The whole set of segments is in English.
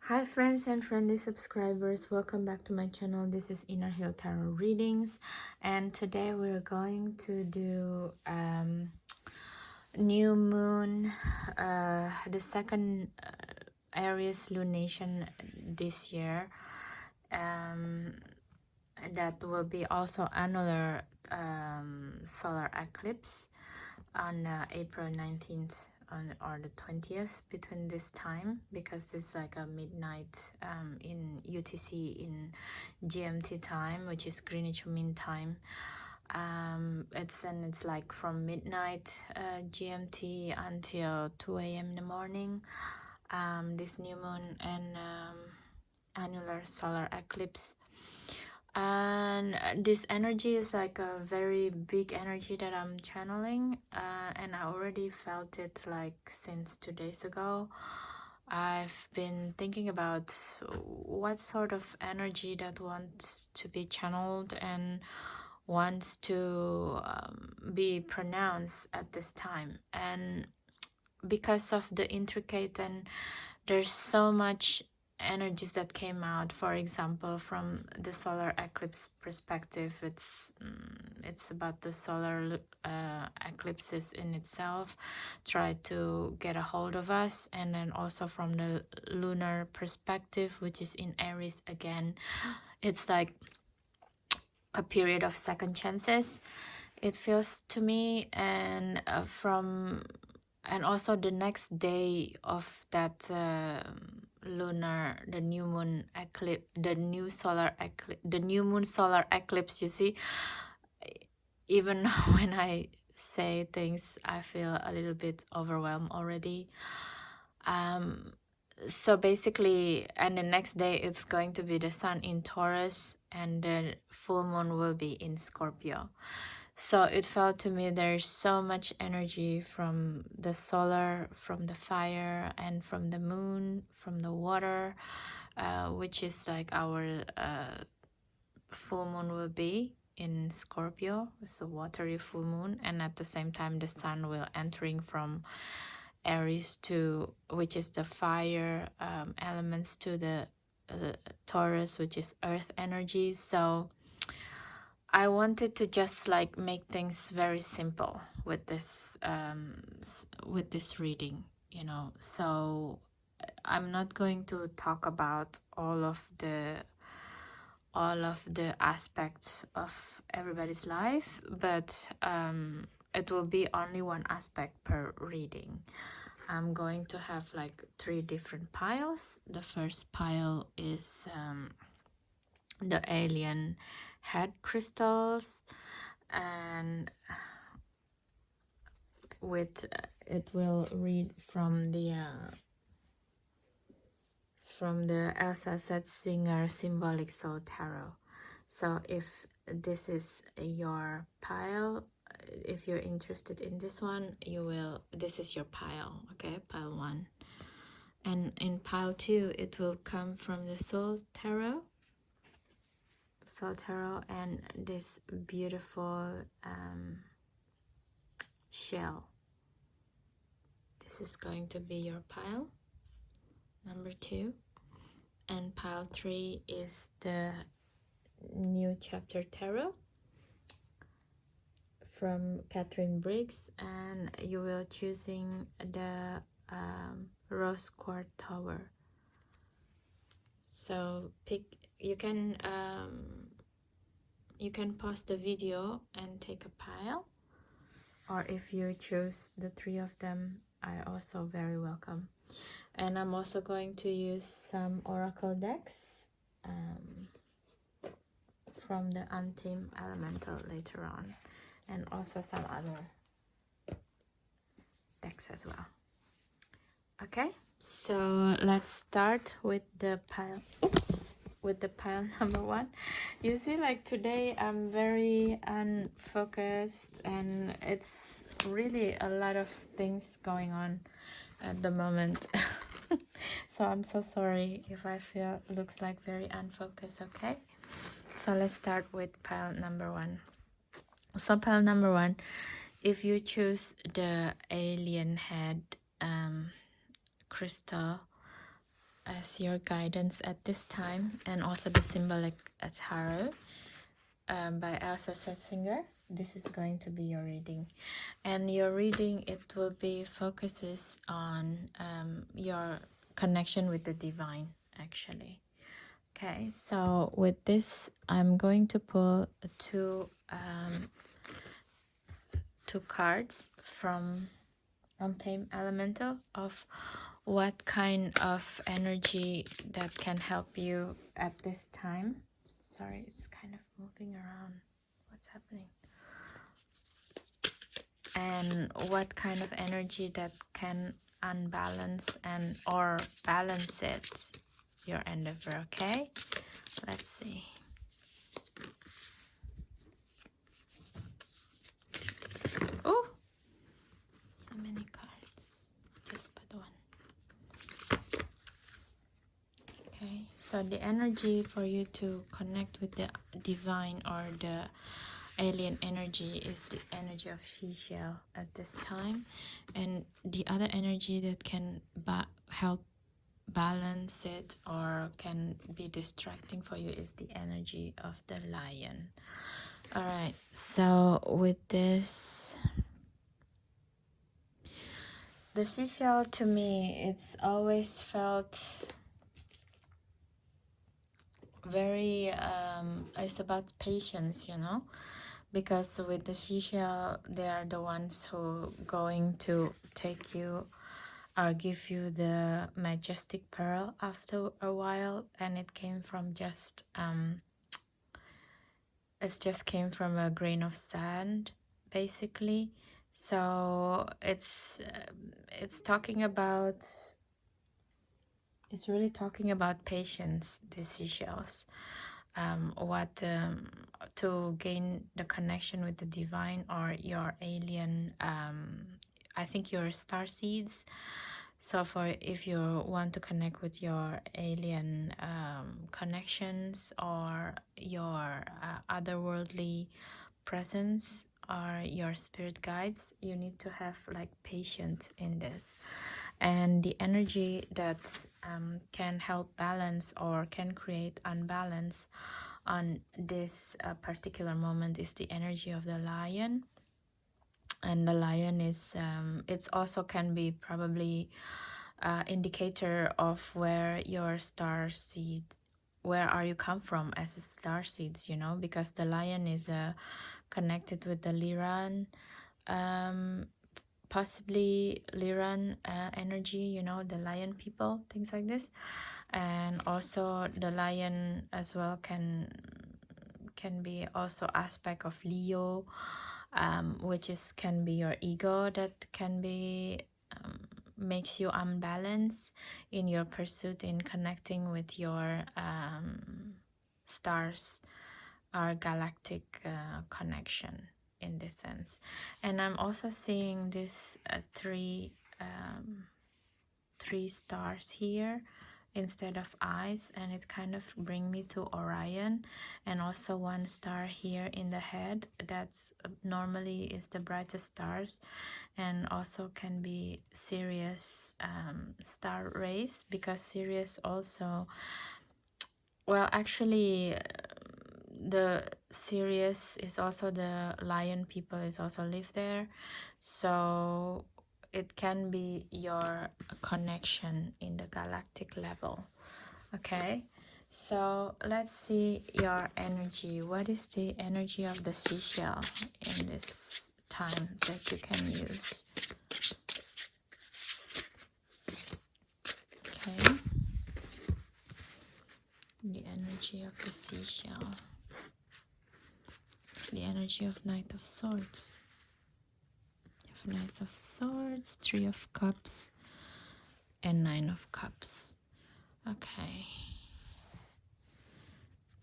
Hi friends and friendly subscribers, welcome back to my channel. This is Inner Hill Tarot Readings, and today we're going to do new moon, the second Aries lunation this year. um, that will be also another solar eclipse on April 19th or the 20th, between this time, because it's like a midnight in UTC in GMT time, which is Greenwich Mean Time. It's like from midnight GMT until 2 a.m. in the morning. This new moon and annular solar eclipse, and this energy is like a very big energy that I'm channeling, and I already felt it like since 2 days ago. I've been thinking about what sort of energy that wants to be channeled and wants to be pronounced at this time. And because of the intricate, and there's so much energies that came out. For example, from the solar eclipse perspective, it's about the solar eclipses in itself try to get a hold of us, and then also from the lunar perspective, which is in Aries again. It's like a period of second chances, it feels to me. And and also the next day of that the new moon eclipse, the new solar eclipse, the new moon solar eclipse, you see, even when I say things, I feel a little bit overwhelmed already. So basically, and the next day it's going to be the sun in Taurus, and the full moon will be in Scorpio. So it felt to me there's so much energy from the solar, from the fire, and from the moon, from the water, which is like our full moon will be in Scorpio. It's a watery full moon, and at the same time the sun will entering from Aries to, which is the fire elements, to the Taurus, which is earth energy. So I wanted to just like make things very simple with this reading, you know. So I'm not going to talk about all of the aspects of everybody's life, but it will be only one aspect per reading. I'm going to have like 3 different piles. The first pile is the alien head crystals, and with it will read from the Elsa Singer Symbolic Soul Tarot. So if this is your pile, if you're interested in this one, this is your pile, okay? Pile 1. And in pile 2, it will come from the Soul Tarot, and this beautiful shell. This is going to be your pile number 2. And pile 3 is the New Chapter Tarot from Catherine Briggs, and you will choosing the Rose Quartz Tower. So you can pause the video and take a pile, or if you choose the 3 of them, I also very welcome. And I'm also going to use some oracle decks from the Untamed Elemental later on, and also some other decks as well. Okay, so let's start with the pile. With the pile number 1. You see, like today I'm very unfocused, and it's really a lot of things going on at the moment. So I'm so sorry if I feel looks like very unfocused. Okay, so let's start with pile number 1. So pile number 1, if you choose the alien head crystal, as your guidance at this time, and also the symbolic tarot by Elsa Setzinger. This is going to be your reading, and your reading, it will be focuses on your connection with the divine, actually. Okay, so with this, I'm going to pull two cards from Theme Elemental of what kind of energy that can help you at this time. Sorry, it's kind of moving around. What's happening? And what kind of energy that can unbalance and or balance it, your endeavor. Okay, let's see. Oh, so many cards, just but one. Okay, so the energy for you to connect with the divine or the alien energy is the energy of seashell at this time, and the other energy that can help balance it or can be distracting for you is the energy of the lion. All right, so with this, the seashell, to me, it's always felt very it's about patience, you know, because with the seashell, they are the ones who going to take you or give you the majestic pearl after a while, and it came from just it just came from a grain of sand, basically. So it's talking about, it's really talking about patience, the seashells. To gain the connection with the divine or your alien, I think your star seeds. So for if you want to connect with your alien connections or your otherworldly presence or your spirit guides, you need to have like patience in this. And the energy that can help balance or can create unbalance on this particular moment is the energy of the lion. And the lion is it's also can be probably indicator of where your star seed, where are you come from as a star seeds, you know, because the lion is connected with the Liran, possibly Liran energy, you know, the lion people, things like this. And also the lion as well can be also aspect of Leo, which is can be your ego that can be makes you unbalanced in your pursuit in connecting with your stars or galactic connection in this sense. And I'm also seeing this three stars here instead of eyes, and it kind of bring me to Orion, and also one star here in the head that's normally is the brightest stars, and also can be Sirius star race, because Sirius also, well, actually the Sirius is also the lion people is also live there, so it can be your connection in the galactic level. Okay, so let's see your energy. What is the energy of the seashell in this time that you can use? Okay, the energy of the seashell, the energy of Knight of Swords. You have Knights of Swords, Three of Cups, and Nine of Cups. Okay,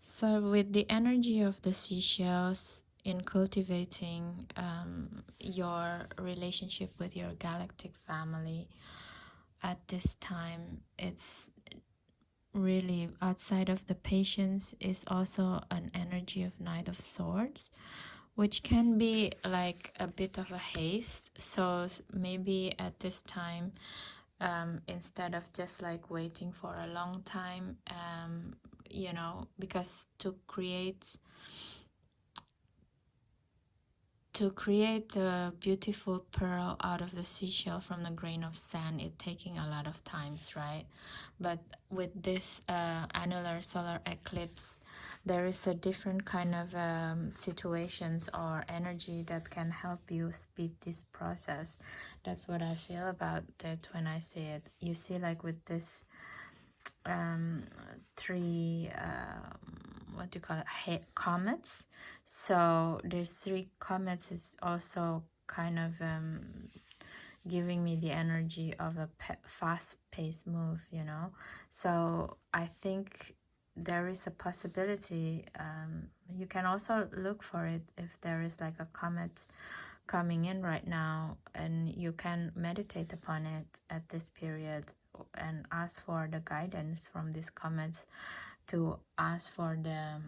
so with the energy of the seashells in cultivating your relationship with your galactic family at this time, it's really outside of the patience is also an energy of Knight of Swords, which can be like a bit of a haste. So maybe at this time instead of just like waiting for a long time, you know, because to create a beautiful pearl out of the seashell from the grain of sand, it's taking a lot of times, right? But with this annular solar eclipse, there is a different kind of situations or energy that can help you speed this process. That's what I feel about it when I see it. You see, like with this three what do you call it, comets. So there's three comets is also kind of giving me the energy of a fast-paced move, you know. So I think there is a possibility, you can also look for it if there is like a comet coming in right now, and you can meditate upon it at this period and ask for the guidance from these comets, to ask for the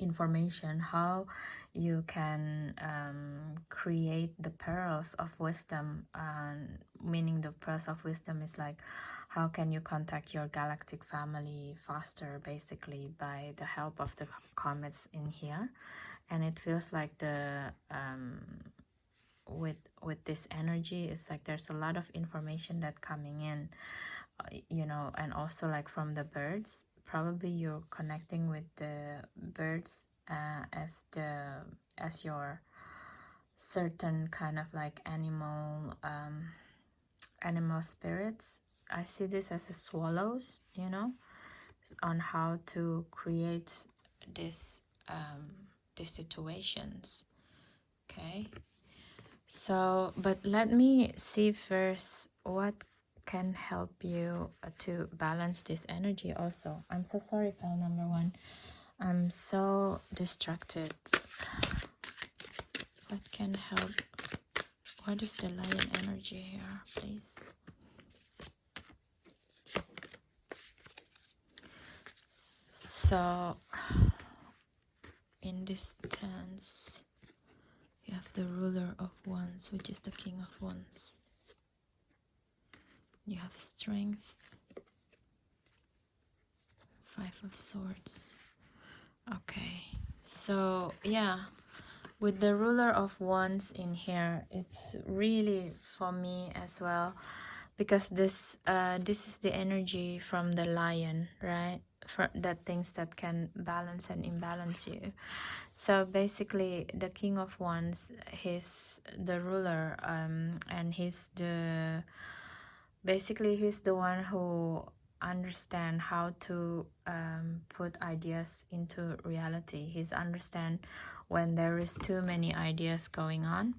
information how you can create the pearls of wisdom. Meaning the pearls of wisdom is like, how can you contact your galactic family faster, basically by the help of the comets in here. And it feels like the with this energy, it's like there's a lot of information that coming in, you know. And also like from the birds, probably you're connecting with the birds as your certain kind of like animal spirits. I see this as a swallows, you know, on how to create this these situations. Okay, so but let me see first what can help you to balance this energy also. I'm so sorry, pal number one. I'm so distracted. What can help? What is the lion energy here, please? So in this stance, you have the ruler of wands, which is the king of wands. You have strength, 5 of swords. Okay, so yeah, with the ruler of wands in here, it's really for me as well, because this is the energy from the lion, right? For that things that can balance and imbalance you. So basically the king of wands, he's the ruler, and he's the one who understand how to put ideas into reality. He's understand when there is too many ideas going on,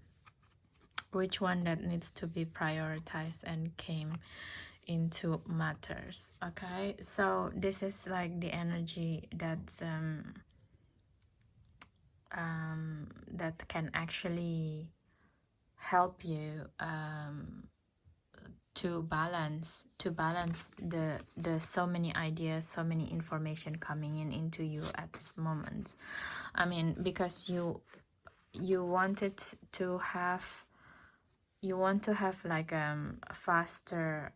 which one that needs to be prioritized and came into matters. Okay, so this is like the energy that's that can actually help you to balance the so many ideas, so many information coming in into you at this moment. I mean, because you wanted to have, like a faster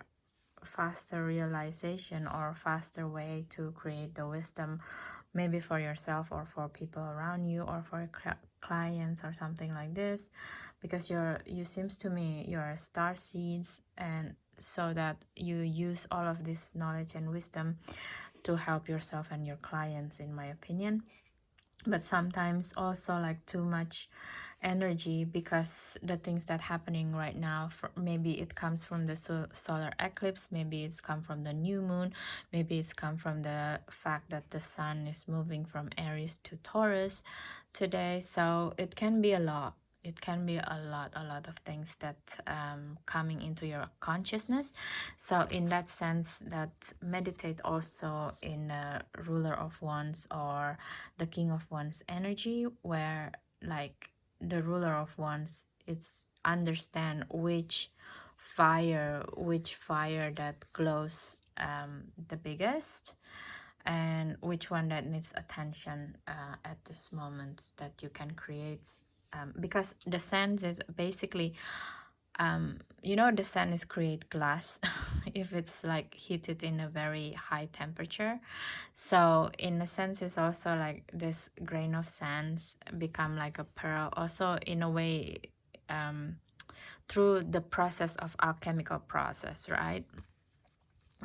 realization or faster way to create the wisdom, maybe for yourself or for people around you or for clients or something like this, because you seems to me you're star seeds, and so that you use all of this knowledge and wisdom to help yourself and your clients, in my opinion. But sometimes also like too much energy, because the things that happening right now, maybe it comes from the solar eclipse, maybe it's come from the new moon, maybe it's come from the fact that the sun is moving from Aries to Taurus today. So it can be a lot. It can be a lot of things that coming into your consciousness. So in that sense, that meditate also in ruler of wands or the king of wands energy, where like the ruler of wands, it's understand which fire that glows the biggest, and which one that needs attention at this moment that you can create, because the sense is basically you know, the sun is create glass if it's like heated in a very high temperature. So in a sense, it's also like this grain of sands become like a pearl also in a way, through the process of alchemical process, right?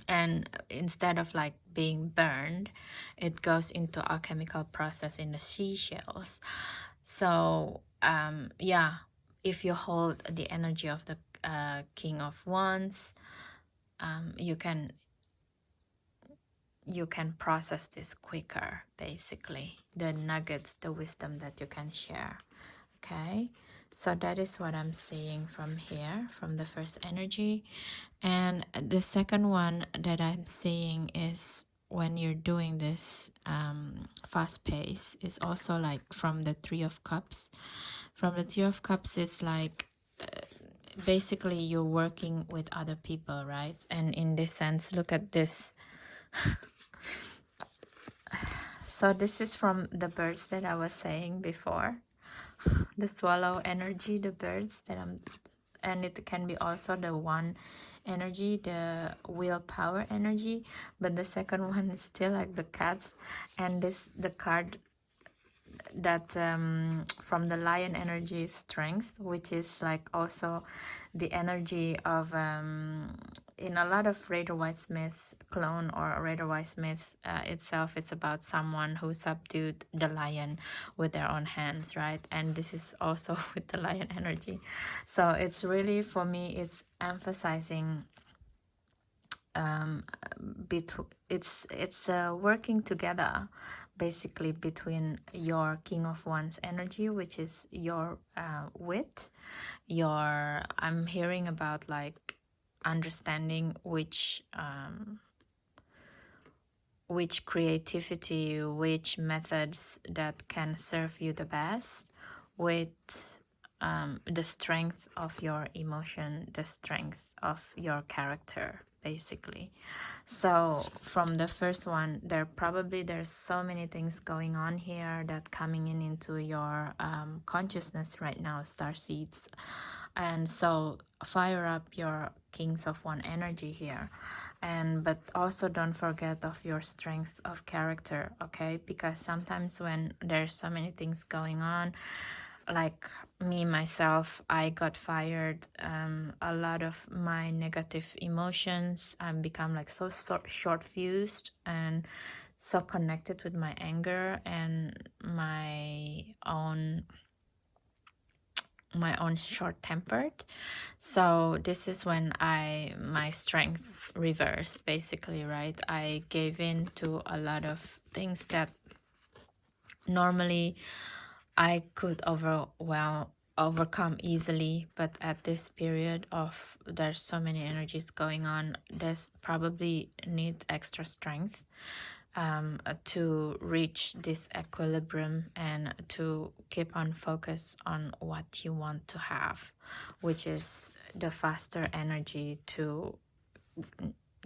And instead of like being burned, it goes into alchemical process in the seashells. So yeah, if you hold the energy of the King of Wands, you can process this quicker, basically, the nuggets, the wisdom that you can share. Okay, so that is what I'm seeing from here, from the first energy. And the second one that I'm seeing is when you're doing this fast pace is also like from the Three of Cups. From the Three of Cups, it's like basically you're working with other people, right? And in this sense, look at this. So this is from the birds that I was saying before, the swallow energy, the birds that I'm, and it can be also the one energy, the willpower energy, but the second one is still like the cats. And this, the card that from the lion energy is strength, which is like also the energy of in a lot of Rider Waite Smith clone or Rider Waite Smith itself, it's about someone who subdued the lion with their own hands, right? And this is also with the lion energy. So it's really, for me, it's emphasizing it's working together basically between your King of Wands energy, which is your wit, your, I'm hearing about like understanding which creativity, which methods that can serve you the best, with the strength of your emotion, the strength of your character, basically. So from the first one, there's so many things going on here that coming in into your consciousness right now, star seeds. And so fire up your Kings of One energy here, and but also don't forget of your strength of character, okay? Because sometimes when there's so many things going on, like me myself, I got fired, a lot of my negative emotions become like so short fused and so connected with my anger and my own short tempered. So this is when my strength reversed, basically, right? I gave in to a lot of things that normally I could overcome easily, but at this period of there's so many energies going on, there's probably need extra strength to reach this equilibrium and to keep on focus on what you want to have, which is the faster energy to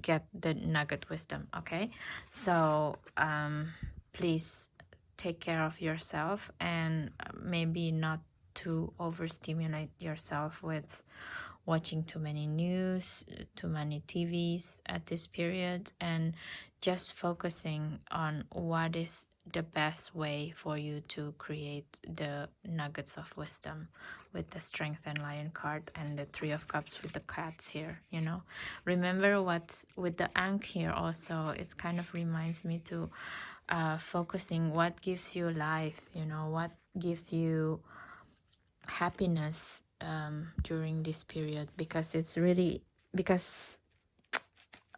get the nugget wisdom. Okay, so please take care of yourself and maybe not to overstimulate yourself with watching too many news, too many TVs at this period, and just focusing on what is the best way for you to create the nuggets of wisdom with the Strength and Lion card and the Three of Cups with the cats here, you know. Remember what with the Ankh here also, it kind of reminds me to focusing what gives you life, you know, what gives you happiness during this period, because it's really, because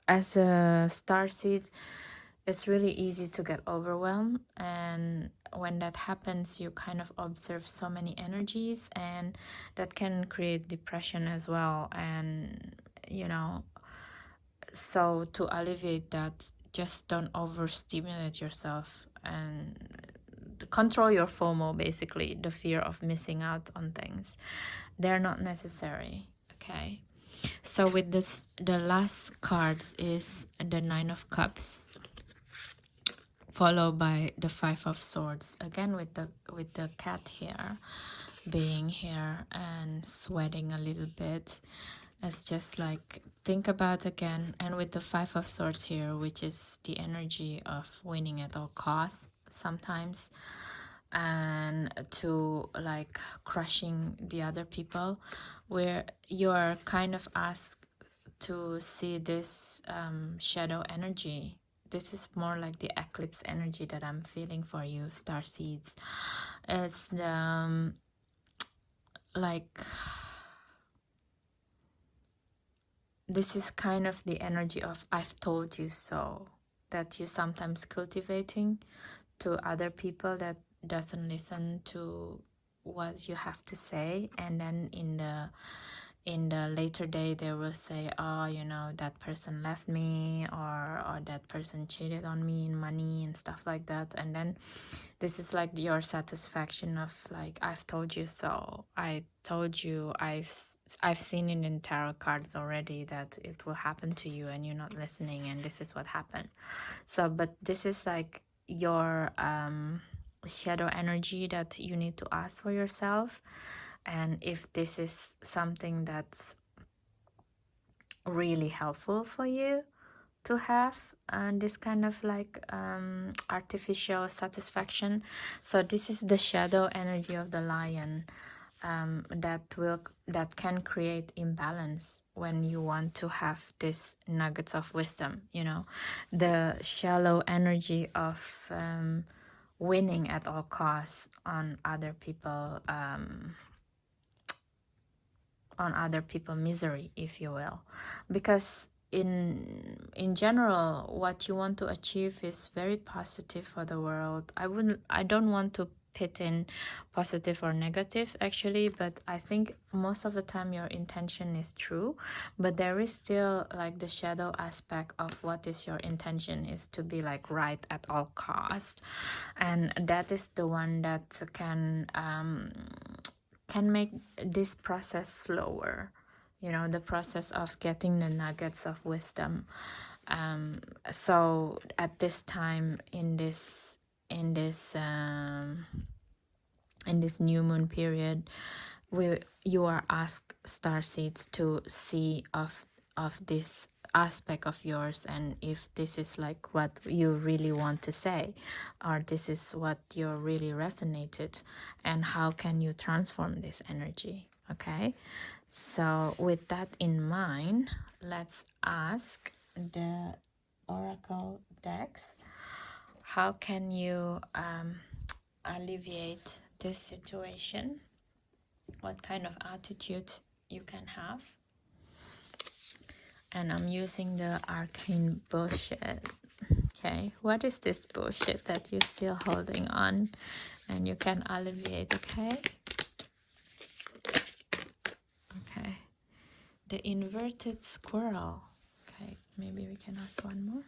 as a starseed it's really easy to get overwhelmed, and when that happens you kind of observe so many energies, and that can create depression as well. And you know, so to alleviate that, just don't overstimulate yourself and control your FOMO, basically the fear of missing out on things. They're not necessary. Okay, so with this, the last cards is the Nine of Cups, followed by the Five of Swords, again with the cat here. being here and sweating a little bit. It's just like, think about again, and with the Five of Swords here, which is the energy of winning at all costs sometimes, and to like crushing the other people, where you're kind of asked to see this shadow energy. This is more like the eclipse energy that I'm feeling for you, star seeds. It's the like, this is kind of the energy of I've told you so, that you sometimes cultivating to other people that doesn't listen to what you have to say, and then in the later day they will say, oh, you know, that person left me, or that person cheated on me in money and stuff like that. And then this is like your satisfaction of like, I've told you so. I told you, I've seen it in tarot cards already that it will happen to you, and you're not listening, and this is what happened. So, but this is like your shadow energy that you need to ask for yourself. And if this is something that's really helpful for you to have, and this kind of like artificial satisfaction. So this is the shadow energy of the lion, that can create imbalance when you want to have this nuggets of wisdom, you know, the shallow energy of winning at all costs on other people, on other people misery, if you will. Because in general, what you want to achieve is very positive for the world. I don't want to put in positive or negative actually, but I think most of the time your intention is true, but there is still like the shadow aspect of what is your intention is to be like right at all cost. And that is the one that can make this process slower, you know, the process of getting the nuggets of wisdom. So at this time in this um, in this new moon period, you are asked, star seeds, to see of this aspect of yours, and if this is like what you really want to say, or this is what you're really resonated, and how can you transform this energy. Okay, so with that in mind, let's ask the oracle decks, how can you alleviate this situation, what kind of attitude you can have. And I'm using the arcane bullshit. Okay, what is this bullshit that you're still holding on and you can alleviate? Okay, okay, the inverted squirrel. Okay, maybe we can ask one more.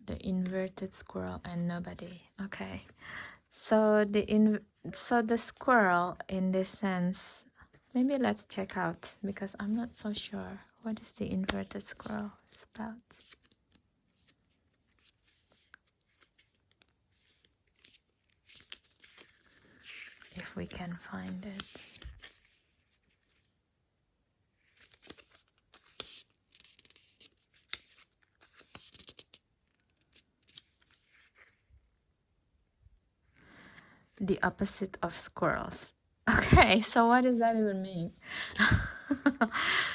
The inverted squirrel and nobody. Okay, so the squirrel in this sense, maybe let's check out, because I'm not so sure what is the inverted squirrel is about. If we can find it. The opposite of squirrels. Okay, so what does that even mean?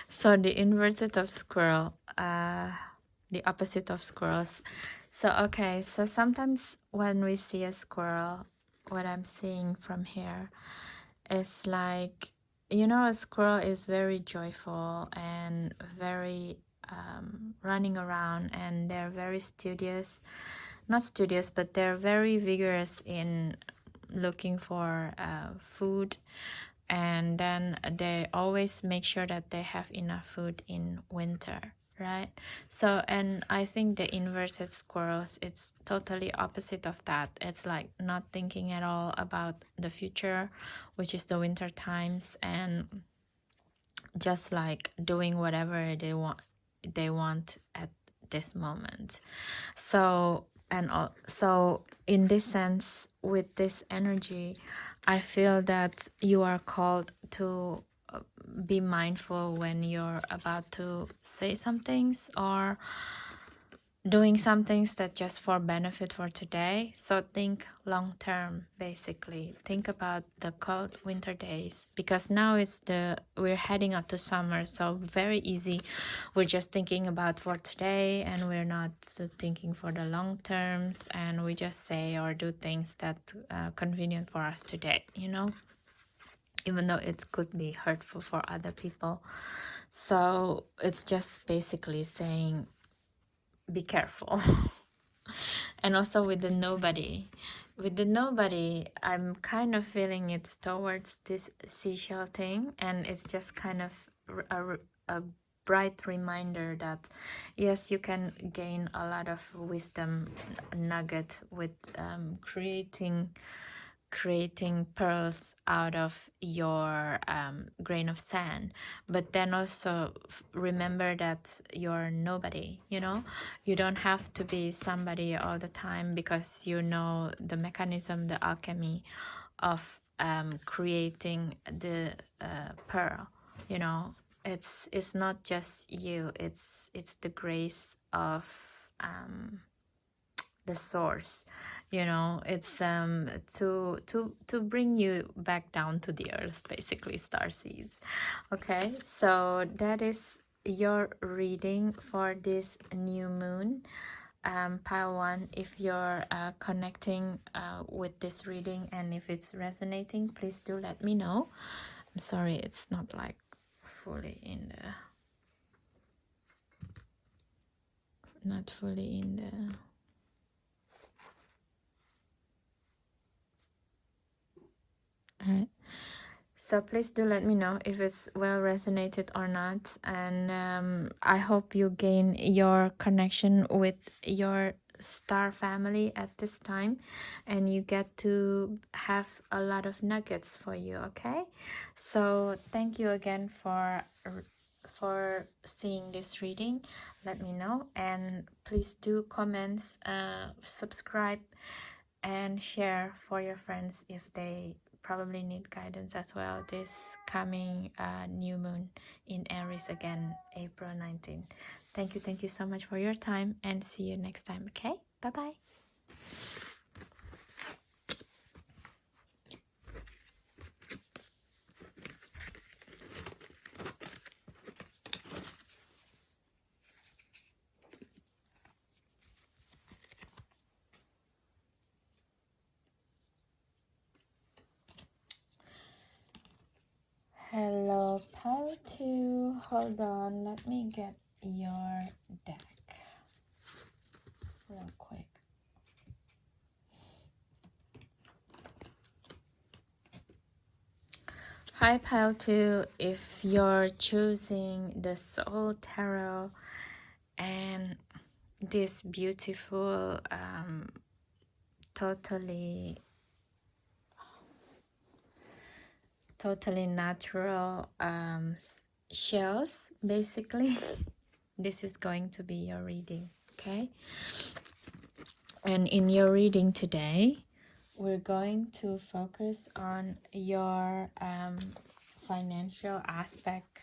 So the inverted of squirrel, the opposite of squirrels. So okay, so sometimes when we see a squirrel, what I'm seeing from here is like, you know, a squirrel is very joyful and very running around, and they're very studious, not studious, but they're very vigorous in looking for food, and then they always make sure that they have enough food in winter, right? So, and I think the inverted squirrels, it's totally opposite of that. It's like not thinking at all about the future, which is the winter times, and just like doing whatever they want at this moment. So so in this sense, with this energy, I feel that you are called to be mindful when you're about to say some things or doing some things that just for benefit for today. So think long term, basically. Think about the cold winter days, because now we're heading up to summer, so very easy. We're just thinking about for today, and we're not thinking for the long terms, and we just say or do things that convenient for us today, even though it could be hurtful for other people. So it's just basically saying be careful. And also with the nobody, I'm kind of feeling it's towards this seashell thing, and it's just kind of a bright reminder that yes, you can gain a lot of wisdom nugget with creating pearls out of your grain of sand. But then also remember that you're nobody. You don't have to be somebody all the time, because the mechanism, the alchemy of creating the pearl. It's not just you, it's the grace of the source. It's to bring you back down to the earth, basically, star seeds. Okay, so that is your reading for this new moon. Pile 1, if you're connecting with this reading, and if it's resonating, please do let me know. I'm sorry it's not like fully in the not fully in the Alright. So please do let me know if it's well resonated or not. And I hope you gain your connection with your star family at this time, and you get to have a lot of nuggets for you. Okay, so thank you again for seeing this reading. Let me know, and please do comments, subscribe, and share for your friends if they probably need guidance as well this coming new moon in Aries again, April 19th. Thank you so much for your time, and see you next time. Okay, bye bye. Hello, pal 2. Hold on, let me get your deck real quick. Hi, pile 2. If you're choosing the Soul Tarot and this beautiful, totally natural shells, basically, this is going to be your reading. Okay, and in your reading today, we're going to focus on your financial aspect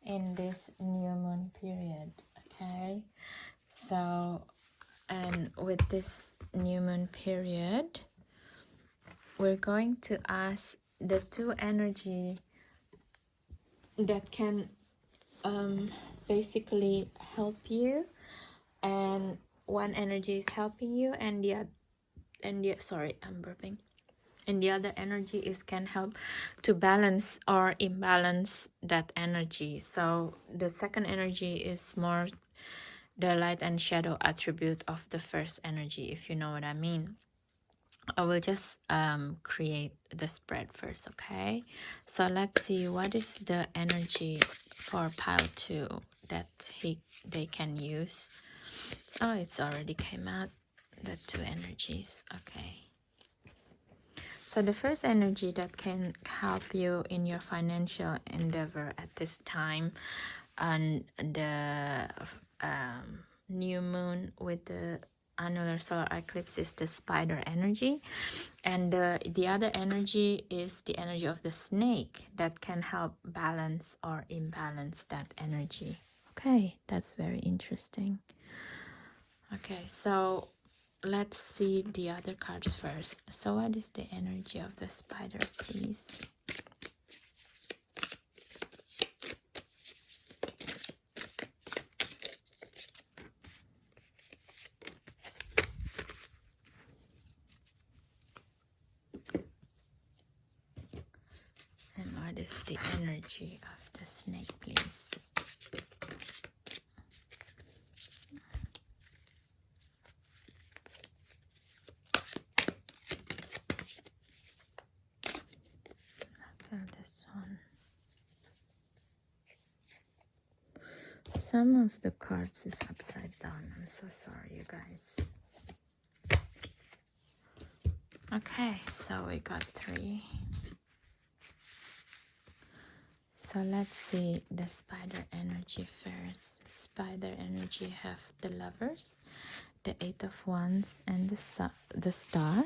in this new moon period. Okay, so, and with this new moon period, we're going to ask the two energy that can basically help you, and one energy is helping you, and sorry, I'm burping, and the other energy is can help to balance or imbalance that energy. So the second energy is more the light and shadow attribute of the first energy, if you know what I mean. I will just create the spread first. Okay, so let's see what is the energy for pile 2 that they can use. Oh, it's already came out, the two energies. Okay, so the first energy that can help you in your financial endeavor at this time, and the new moon with the annular solar eclipse is the spider energy, and the other energy is the energy of the snake that can help balance or imbalance that energy. Okay, that's very interesting. Okay, so let's see the other cards first. So what is the energy of the spider, please? And what is the energy of the snake, please? And this one. Some of the cards is upside down. I'm so sorry, you guys. Okay, so we got 3. So let's see the spider energy first. Spider energy have the lovers, the 8 of wands, and the star. I'm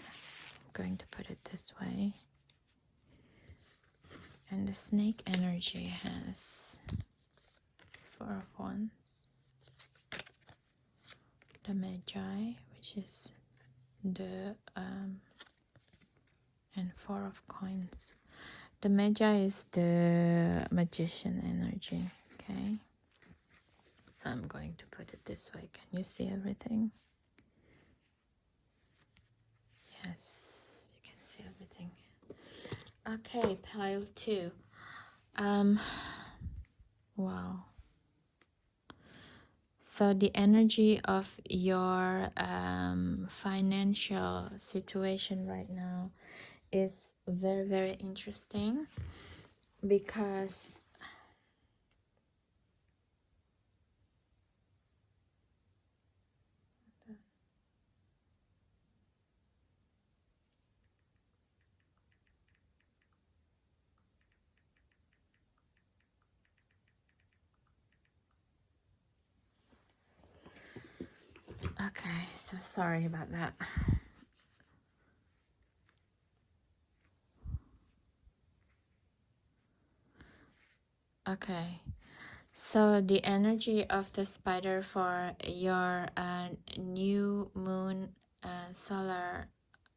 going to put it this way. And the snake energy has 4 of wands, the magi, which is the and 4 of coins. The magi is the magician energy. Okay, so I'm going to put it this way. Can you see everything? Yes, you can see everything. Okay, pile 2. Wow. So the energy of your financial situation right now is very, very interesting, because okay, so sorry about that. Okay, so the energy of the spider for your new moon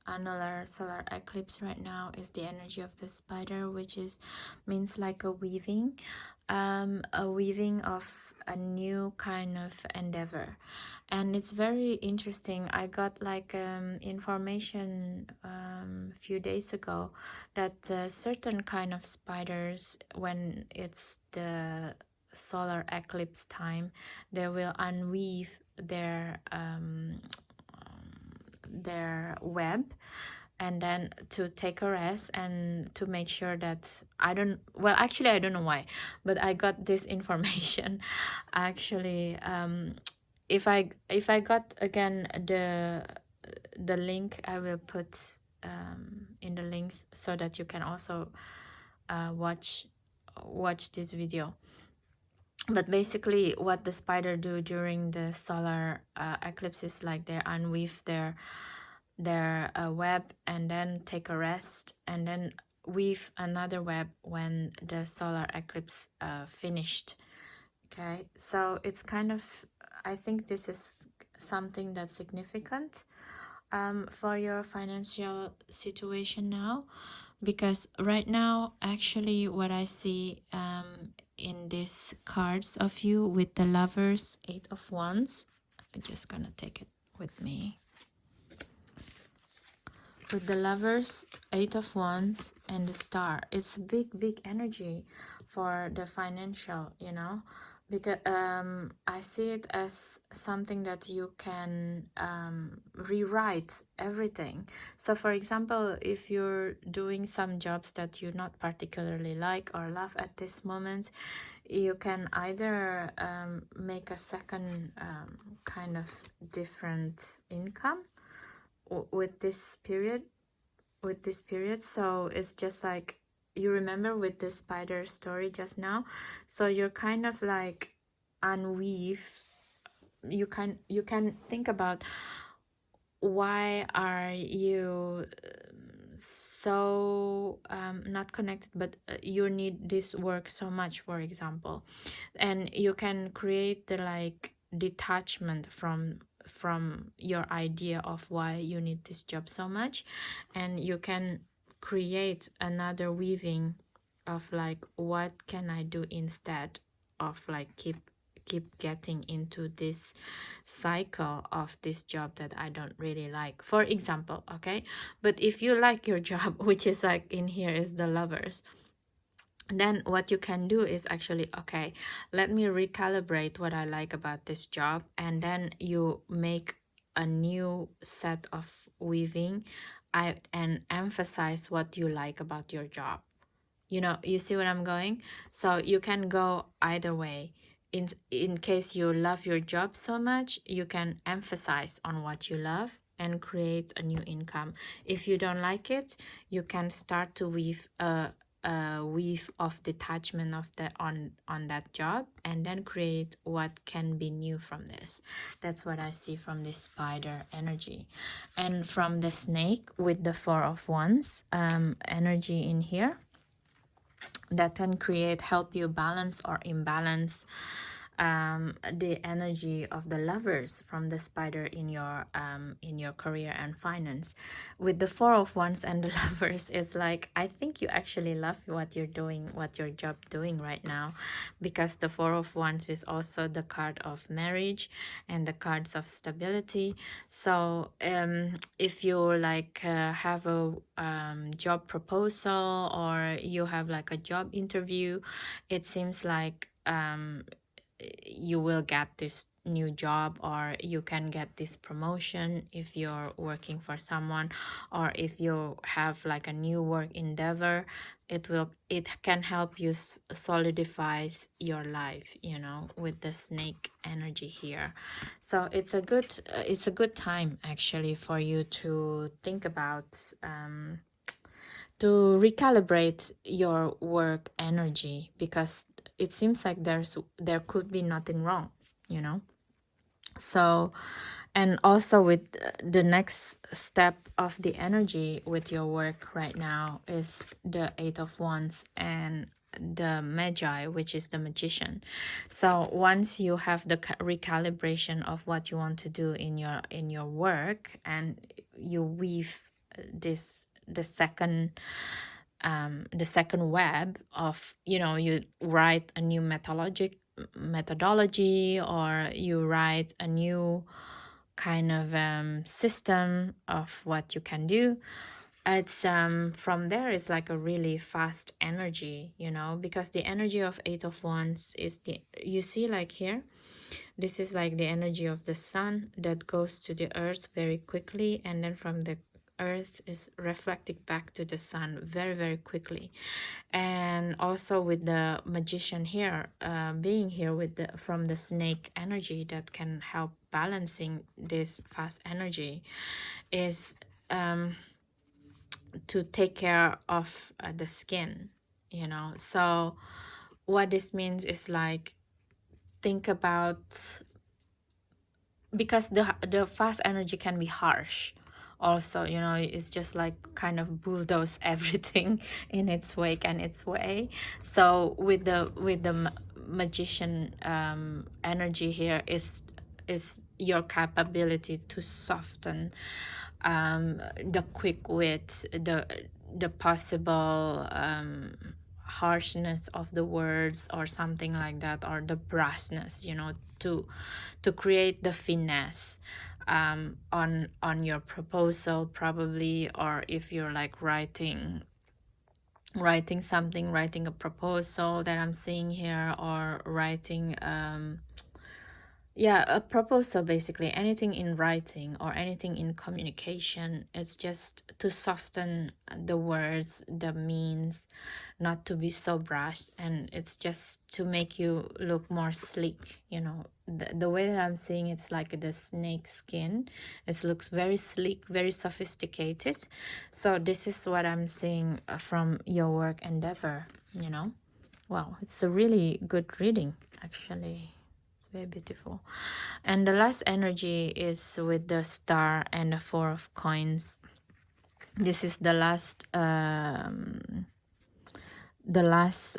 annular solar eclipse right now is the energy of the spider, which is means like a weaving of a new kind of endeavor. And it's very interesting. I got like information a few days ago that certain kind of spiders, when it's the solar eclipse time, they will unweave their web, and then to take a rest and to make sure that I don't know why, but I got this information. Actually, if I got again the link, I will put in the links so that you can also watch this video. But basically what the spider do during the solar eclipse is like they unweave their web and then take a rest and then weave another web when the solar eclipse finished. Okay, so it's kind of, I think this is something that's significant for your financial situation now, because right now actually what I see in these cards of you with the lovers, 8 of wands, I'm just gonna take it with me. With the lovers, 8 of wands, and the star, it's big energy for the financial, you know, because I see it as something that you can rewrite everything. So for example, if you're doing some jobs that you not particularly like or love at this moment, you can either make a second kind of different income with this period. So it's just like, you remember with the spider story just now, so you're kind of like unweave. You can think about why are you so not connected, but you need this work so much, for example. And you can create the like detachment from your idea of why you need this job so much, and you can create another weaving of like, what can I do instead of like keep getting into this cycle of this job that I don't really like, for example. Okay, but if you like your job, which is like in here is the Lovers, then what you can do is actually, okay, let me recalibrate what I like about this job, and then you make a new set of weaving and emphasize what you like about your job. You see what I'm going? So you can go either way. In case you love your job so much, you can emphasize on what you love and create a new income. If you don't like it, you can start to weave a weave of detachment of that on that job, and then create what can be new from this. That's what I see from this spider energy. And from the snake with the Four of Wands energy in here, that can help you balance or imbalance the energy of the Lovers from the spider in your career and finance. With the Four of Wands and the Lovers, it's like, I think you actually love what you're doing, what your job doing right now, because the Four of Wands is also the card of marriage and the cards of stability. So if you like have a job proposal, or you have like a job interview, it seems like you will get this new job, or you can get this promotion if you're working for someone, or if you have like a new work endeavor. It can help you solidify your life, with the snake energy here. So it's a good time actually for you to think about, to recalibrate your work energy, because it seems like there could be nothing wrong, you know so. And also with the next step of the energy with your work right now is the Eight of Wands and the Magi, which is the Magician. So once you have the recalibration of what you want to do in your work, and you weave this the second web of, you write a new methodology, or you write a new kind of system of what you can do. It's from there, it's like a really fast energy, because the energy of Eight of Wands is you see like here, this is like the energy of the sun that goes to the earth very quickly, and then from the earth is reflecting back to the sun very, very quickly. And also with the Magician here, being here with from the snake energy, that can help balancing this fast energy, is to take care of the skin, so what this means is like, think about, because the fast energy can be harsh also, it's just like kind of bulldoze everything in its wake and its way. So with the Magician energy here is your capability to soften the quick wit, the possible harshness of the words or something like that, or the brassness, to create the finesse on your proposal probably, or if you're like writing something, writing a proposal that I'm seeing here, or writing yeah, a proposal, basically anything in writing or anything in communication. It's just to soften the words, the means, not to be so brash, and it's just to make you look more sleek. The way that I'm seeing it's like the snake skin. It looks very sleek, very sophisticated. So this is what I'm seeing from your work endeavor. Wow, it's a really good reading actually. It's very beautiful. And the last energy is with the star and the 4 of coins. This is the last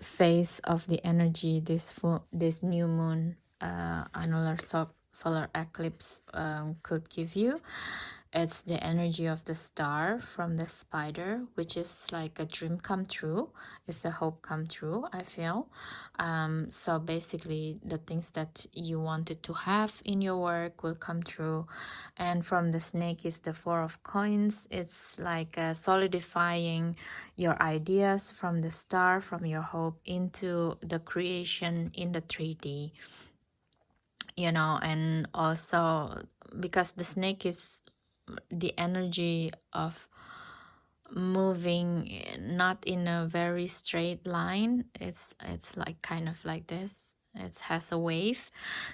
phase of the energy this new moon annular solar eclipse could give you. It's the energy of the star from the spider, which is like a dream come true. It's a hope come true, I feel. So basically the things that you wanted to have in your work will come true. And from the snake is the 4 of coins. It's like solidifying your ideas from the star, from your hope into the creation in the 3D, and also because the snake is the energy of moving not in a very straight line. It's like kind of like this. It has a wave,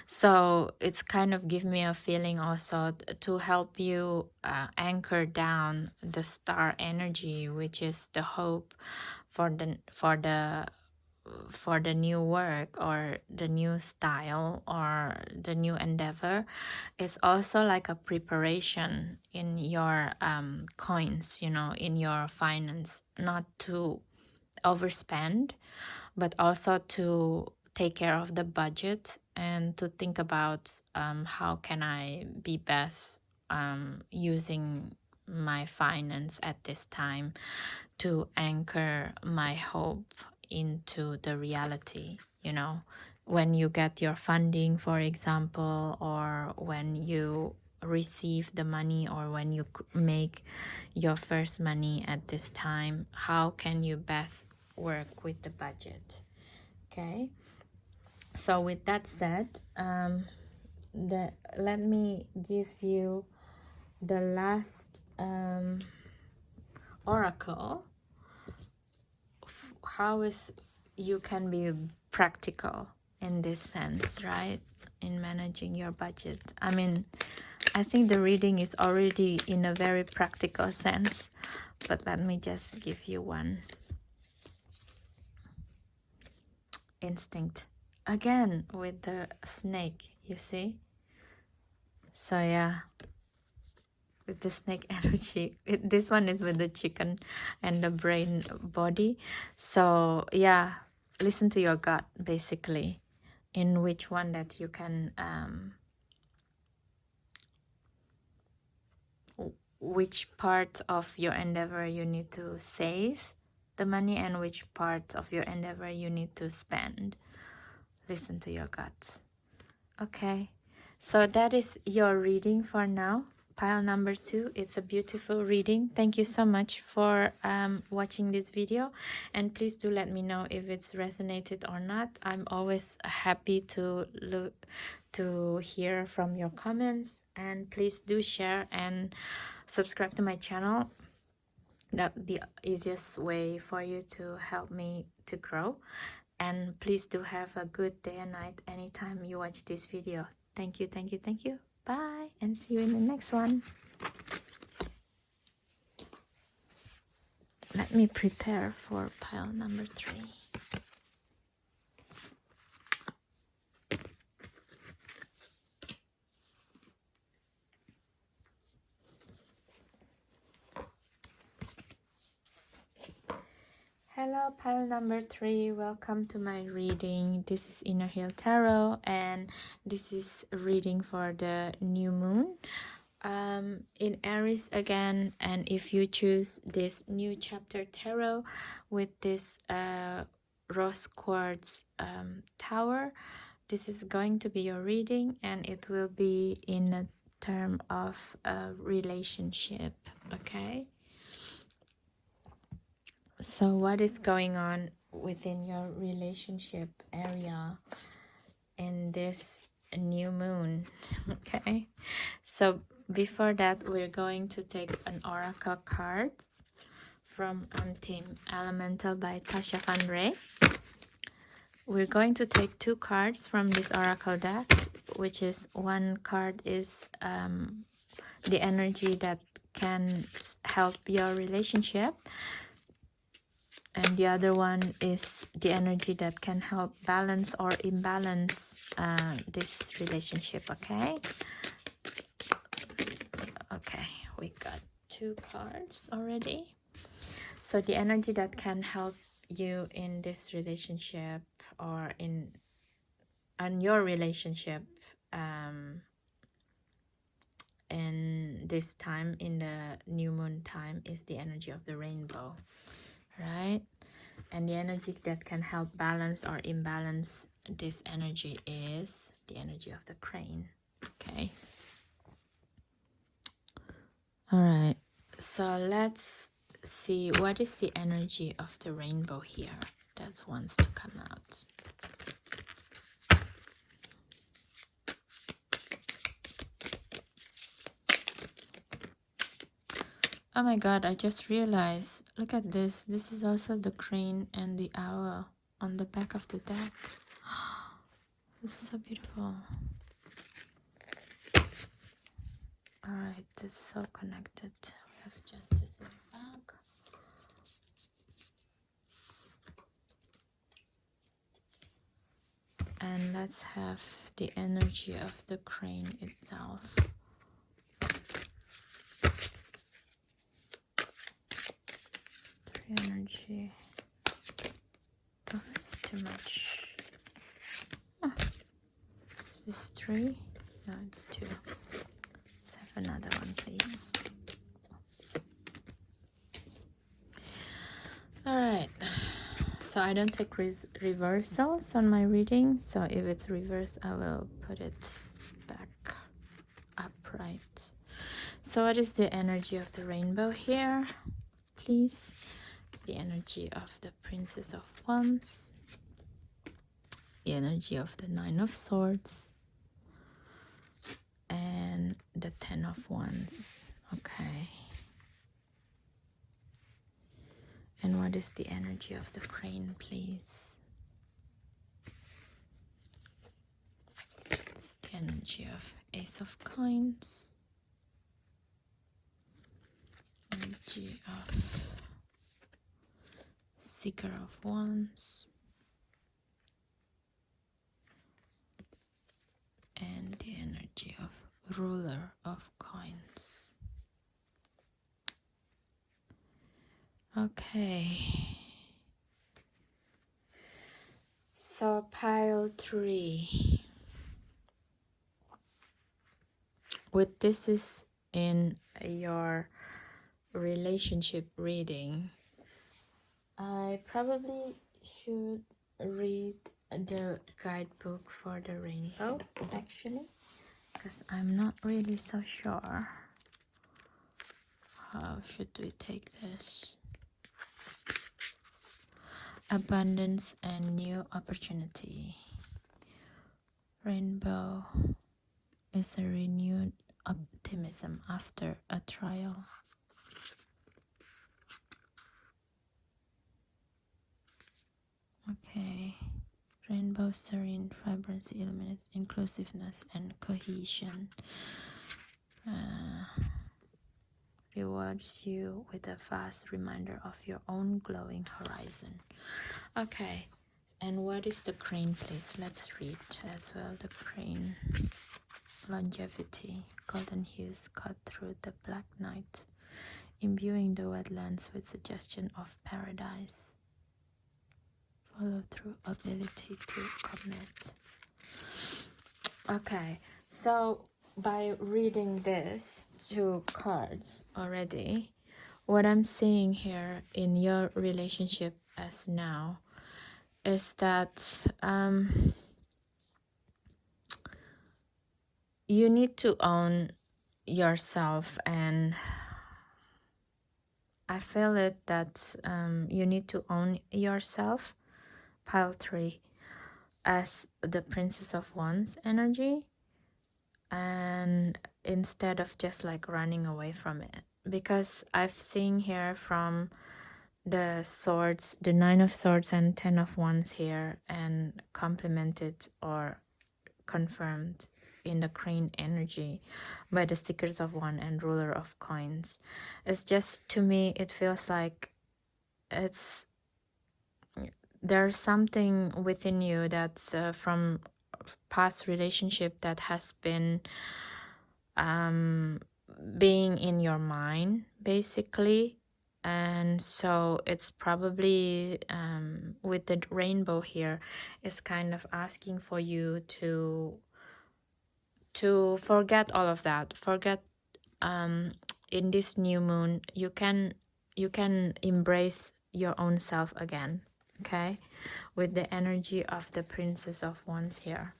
so it's kind of give me a feeling also to help you anchor down the star energy, which is the hope for the new work or the new style or the new endeavor. It's also like a preparation in your coins, in your finance, not to overspend, but also to take care of the budget and to think about how can I be best using my finance at this time to anchor my hope into the reality. When you get your funding, for example, or when you receive the money, or when you make your first money at this time, how can you best work with the budget? Okay, so with that said, let me give you the last oracle. How is you can be practical in this sense, right? In managing your budget. I mean, I think the reading is already in a very practical sense, but let me just give you one. Instinct. Again, with the snake, you see? So yeah, with the snake energy. This one is with the chicken and the brain body. So yeah, listen to your gut, basically, in which one that you can which part of your endeavor you need to save the money and which part of your endeavor you need to spend. Listen to your guts. Okay, so that is your reading for now. Pile number 2. It's a beautiful reading. Thank you so much for watching this video, and please do let me know if it's resonated or not. I'm always happy to hear from your comments, and please do share and subscribe to my channel. That's the easiest way for you to help me to grow. And please do have a good day and night anytime you watch this video. Thank you, thank you, thank you. Bye, and see you in the next one. Let me prepare for pile number 3. Hello, pile number 3. Welcome to my reading. This is Inner Hill Tarot, and this is a reading for the new moon in Aries again. And if you choose this new chapter tarot with this rose quartz tower, this is going to be your reading, and it will be in a term of a relationship. Okay, so what is going on within your relationship area in this new moon? Okay, so before that, we're going to take an oracle card from Untamed Elemental by Tasha Van Ray. We're going to take 2 cards from this oracle deck, which is one card is the energy that can help your relationship, And the other one is the energy that can help balance or imbalance this relationship. Okay. Okay, we got 2 cards already. So the energy that can help you in this relationship or in your relationship in this time, in the new moon time, is the energy of the rainbow, right? And the energy that can help balance or imbalance this energy is the energy of the crane. Okay. All right. So let's see what is the energy of the rainbow here that wants to come out. Oh my god, I just realized, look at this. This is also the crane and the owl on the back of the deck. This is so beautiful. Alright, this is so connected. We have justice in the back. And let's have the energy of the crane itself. The energy. Oh, it's too much. Oh, is this 3? No, it's 2. Let's have another one, please. Alright. So I don't take reversals on my reading. So if it's reversed, I will put it back upright. So what is the energy of the rainbow here, please? It's the energy of the Princess of Wands, the energy of the 9 of Swords, and the 10 of Wands. Okay. And what is the energy of the crane, please? It's the energy of Ace of Coins, energy of Seeker of Wands, and the energy of Ruler of Coins. Okay. So pile 3. With this is in your relationship reading, I probably should read the guidebook for the rainbow, actually, because I'm not really so sure. How should we take this? Abundance and new opportunity. Rainbow is a renewed optimism after a trial. Okay. Rainbow, serene, vibrancy, illuminates inclusiveness and cohesion. Rewards you with a vast reminder of your own glowing horizon. Okay. And what is the crane, please? Let's read as well the crane. Longevity. Golden hues cut through the black night, imbuing the wetlands with suggestion of paradise. Follow through, ability to commit. Okay, so by reading this 2 cards already, what I'm seeing here in your relationship as now is that you need to own yourself, and I feel it that you need to own yourself, pile 3, as the Princess of Wands energy, and instead of just like running away from it, because I've seen here from the swords, the 9 of Swords and 10 of Wands here, and complemented or confirmed in the crane energy by the Seekers of One and Ruler of Coins. It's just, to me, it feels like it's there's something within you that's from past relationship that has been um, being in your mind basically. And so it's probably with the rainbow here, it's kind of asking for you to forget all of that. Forget in this new moon you can embrace your own self again. Okay, with the energy of the Princess of Wands here,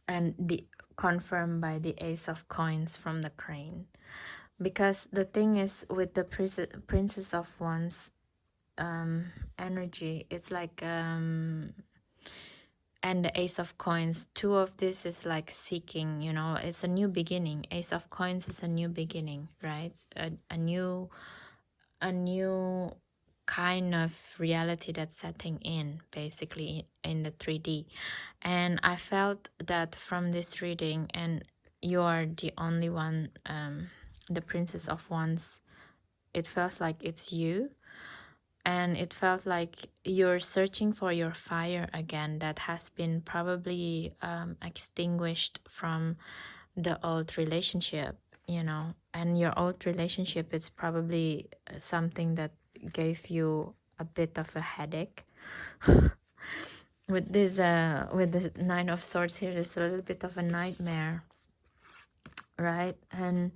and the confirmed by the Ace of Coins from the crane. Because the thing is with the Princess of Wands energy, it's like and the Ace of Coins, two of this is like seeking, it's a new beginning. Ace of Coins is a new beginning, right? A new kind of reality that's setting in basically in the 3D. And I felt that from this reading, and you are the only one, the Princess of Wands, it feels like it's you. And it felt like you're searching for your fire again that has been probably extinguished from the old relationship, and your old relationship is probably something that gave you a bit of a headache. With the Nine of Swords here, it's a little bit of a nightmare, right? And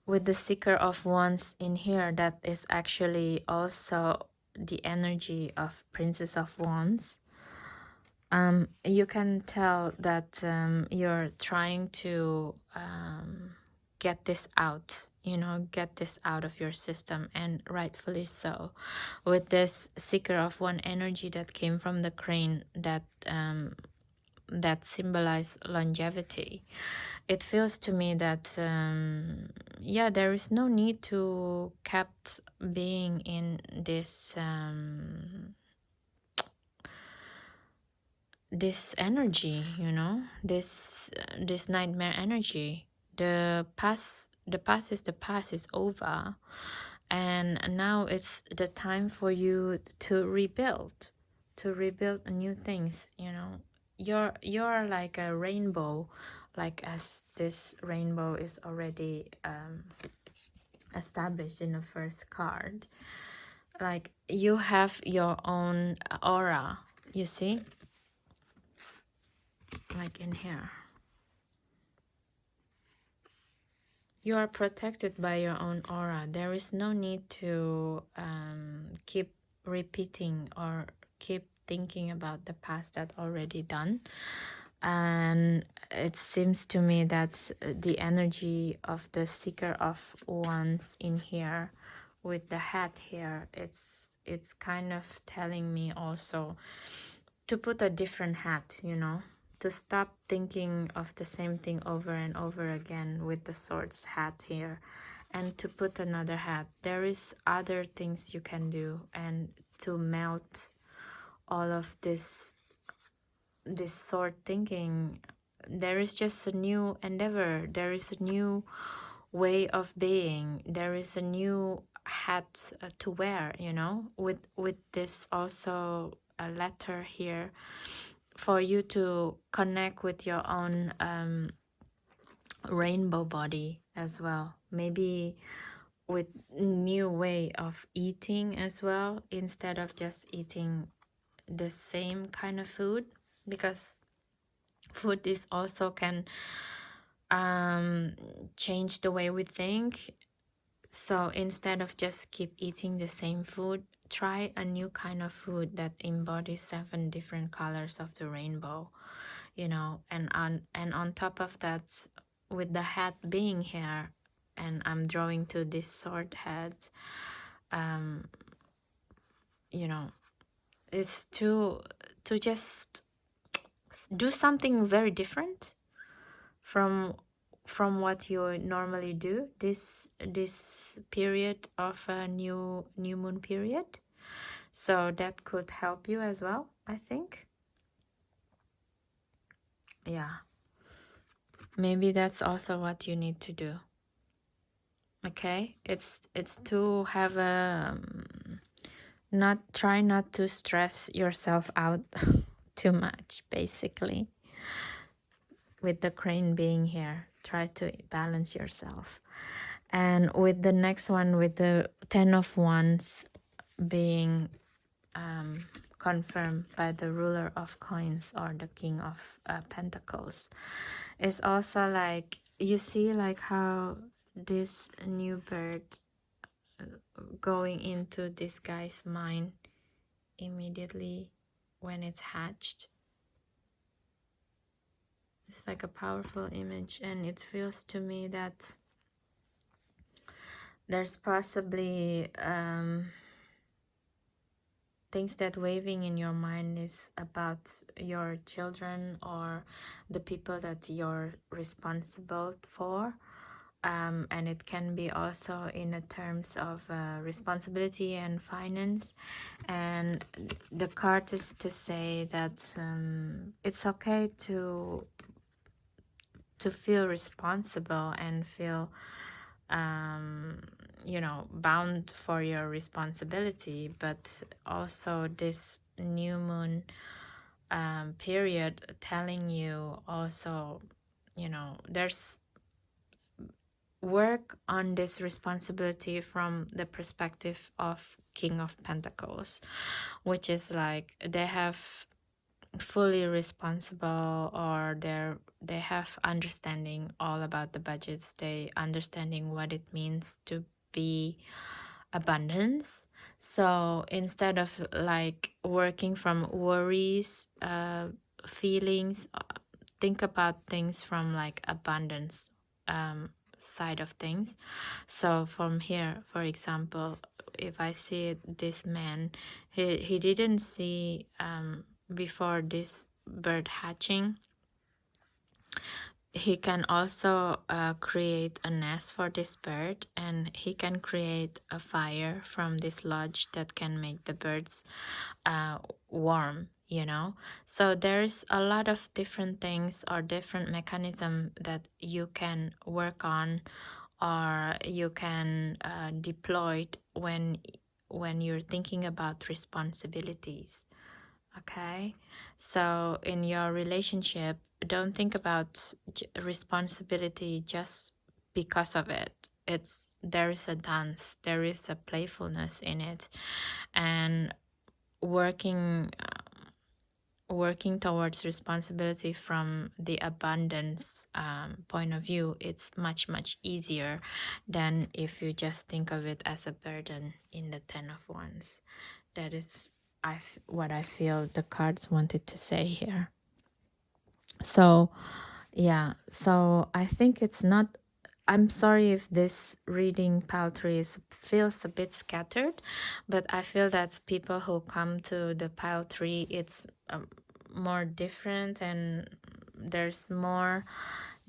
with the Seeker of Wands in here, that is actually also the energy of Princess of Wands. You can tell that you're trying to get this out, get this out of your system, and rightfully so. With this Seeker of One energy that came from the crane, that symbolize longevity, it feels to me that yeah, there is no need to kept being in this energy, this nightmare energy. The past is the past, is over, and now it's the time for you to rebuild new things. You're like a rainbow, like as this rainbow is already established in the first card. Like you have your own aura, you see, like in here. You are protected by your own aura. There is no need to keep repeating or keep thinking about the past that already done. And it seems to me that the energy of the Seeker of Wands in here with the hat here, it's kind of telling me also to put a different hat, to stop thinking of the same thing over and over again with the Swords hat here, and to put another hat. There is other things you can do, and to melt all of this sword thinking. There is just a new endeavor, there is a new way of being, there is a new hat to wear, with this also a letter here for you to connect with your own rainbow body as well. Maybe with new way of eating as well, instead of just eating the same kind of food, because food is also can change the way we think. So instead of just keep eating the same food, try a new kind of food that embodies 7 different colors of the rainbow, and on top of that, with the hat being here, and I'm drawing to this sword head, um it's to just do something very different from what you normally do this period of a new moon period. So that could help you as well, I think. Yeah, maybe that's also what you need to do. Okay, it's to have try not to stress yourself out too much, basically. With the crane being here, try to balance yourself. And with the next one, with the 10 of Wands being confirmed by the ruler of coins or the king of pentacles, it's also like you see like how this new bird going into this guy's mind immediately when it's hatched. It's like a powerful image, and it feels to me that there's possibly things that waving in your mind is about your children or the people that you're responsible for. And it can be also in the terms of responsibility and finance. And the card is to say that it's okay to feel responsible and feel you know, bound for your responsibility, but also this new moon period telling you also, you know, there's work on this responsibility from the perspective of King of Pentacles, which is like they have fully responsible, or they have understanding all about the budgets, they understanding what it means to be abundance. So instead of like working from worries, feelings, think about things from like abundance side of things. So from here, for example, if I see this man, he didn't see before this bird hatching, he can also create a nest for this bird, and he can create a fire from this lodge that can make the birds warm, you know. So there's a lot of different things or different mechanism that you can work on, or you can deploy when you're thinking about responsibilities. Okay, so in your relationship, don't think about responsibility just because of it. It's there is a dance, there is a playfulness in it, and working towards responsibility from the abundance point of view, it's much easier than if you just think of it as a burden in the 10 of Wands. That is what I feel the cards wanted to say here. So yeah, so I think it's not, I'm sorry if this reading pile tree feels a bit scattered, but I feel that people who come to the pile tree, it's more different, and there's more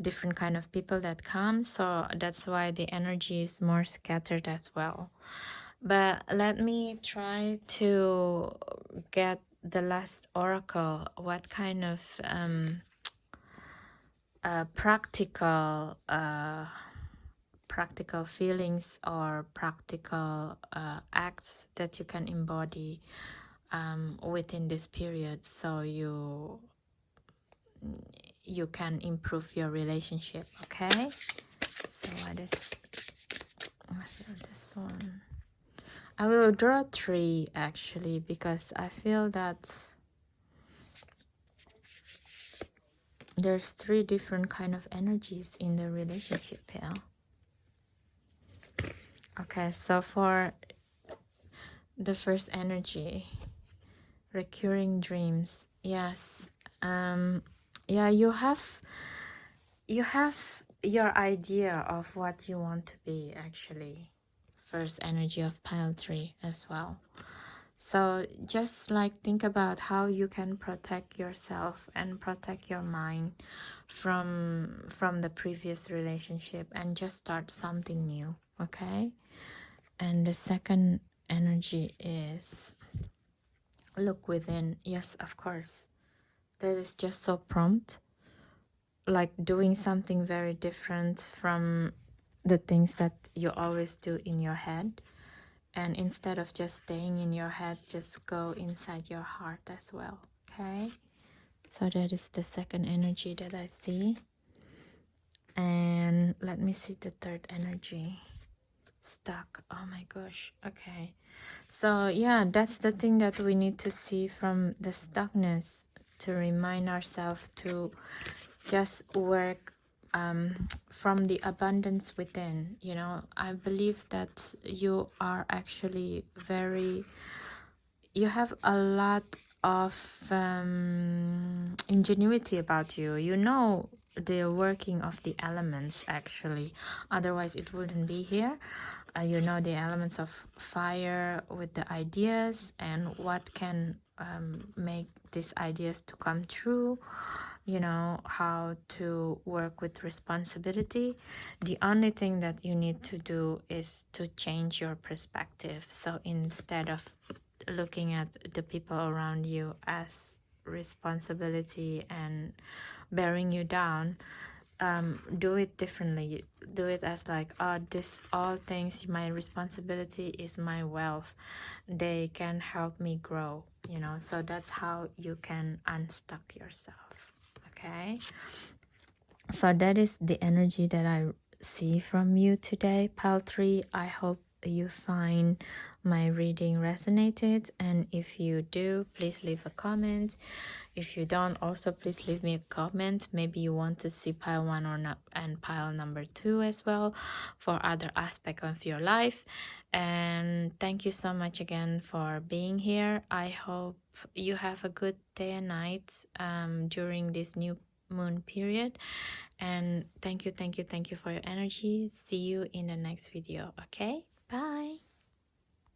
different kind of people that come, so that's why the energy is more scattered as well. But let me try to get the last oracle. What kind of practical feelings or practical acts that you can embody within this period, so you can improve your relationship. Okay, so I feel this one. I will draw 3 actually, because I feel that there's 3 different kind of energies in the relationship here. Okay, so for the first energy, recurring dreams. Yes. Yeah, you have your idea of what you want to be, actually. First energy of pile 3 as well. So just like think about how you can protect yourself and protect your mind from the previous relationship, and just start something new. Okay. And the second energy is look within. Yes, of course, that is just so prompt, like doing something very different from the things that you always do in your head. And instead of just staying in your head, just go inside your heart as well. Okay, so that is the second energy that I see. And let me see the third energy. Stuck. Oh my gosh. Okay, so yeah, that's the thing that we need to see from the stuckness, to remind ourselves to just work from the abundance within. You know, I believe that you are actually very, you have a lot of ingenuity about you. You know the working of the elements actually, otherwise it wouldn't be here. You know the elements of fire with the ideas and what can make these ideas to come true. You know how to work with responsibility. The only thing that you need to do is to change your perspective. So instead of looking at the people around you as responsibility and bearing you down, do it differently. Do it as like, oh, this all things, my responsibility is my wealth, they can help me grow, you know. So that's how you can unstuck yourself. Okay, so that is the energy that I see from you today, pile 3. I hope you find my reading resonated, and if you do, please leave a comment. If you don't, also please leave me a comment. Maybe you want to see pile 1 or not, and pile number 2 as well, for other aspect of your life. And thank you so much again for being here. I hope you have a good day and night during this new moon period. And thank you for your energy. See you in the next video. Okay.